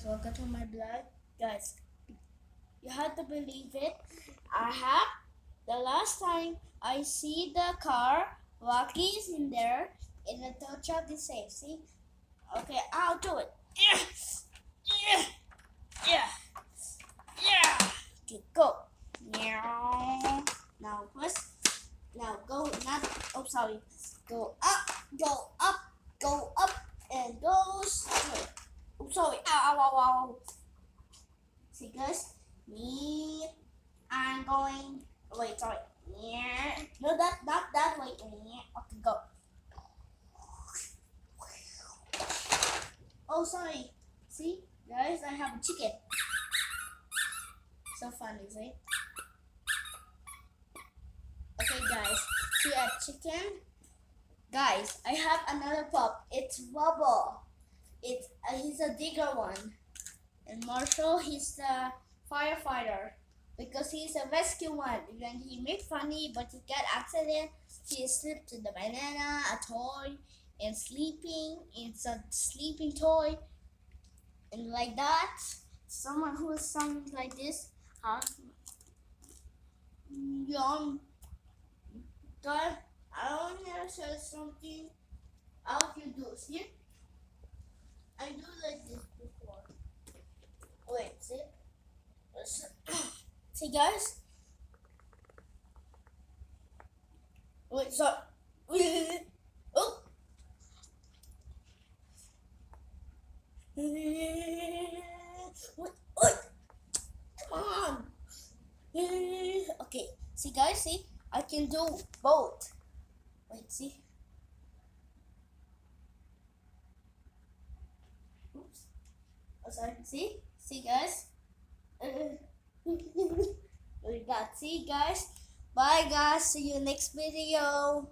guys, welcome to my blog. Guys, you have to believe it. I have the last time I see the car, Rocky is in there, and the tow truck is safe. See? Okay, I'll do it. Yeah, yeah, yeah, yeah. Okay, go. Meow. Now first, now go. Not. Oh, sorry. Go up, and go straight. Oh, sorry. Ow, ow, ow, ow. See, guys, me, I'm going. Wait, sorry. Yeah. No, not that way. Yeah. Okay, go. Oh, sorry. See, guys, I have a chicken. So fun, is it? Okay, guys, see a chicken. Guys, I have another pup. It's Bubble. He's a digger one. And Marshall, he's the firefighter because he's a rescue one. When he make funny, but he get accident, he slipped in the banana, a toy, and sleeping. It's a sleeping toy, and like that. Someone who is something like this, huh? Yum. God, I want to say something. How you do? See, I do like this before. Wait, see. See, guys. Wait, so. Oh. What? Come on. Okay. See, guys. See, I can do both. Wait. See. Oops. Oh, sorry. See. See, guys. We got. See, guys. Bye, guys. See you next video.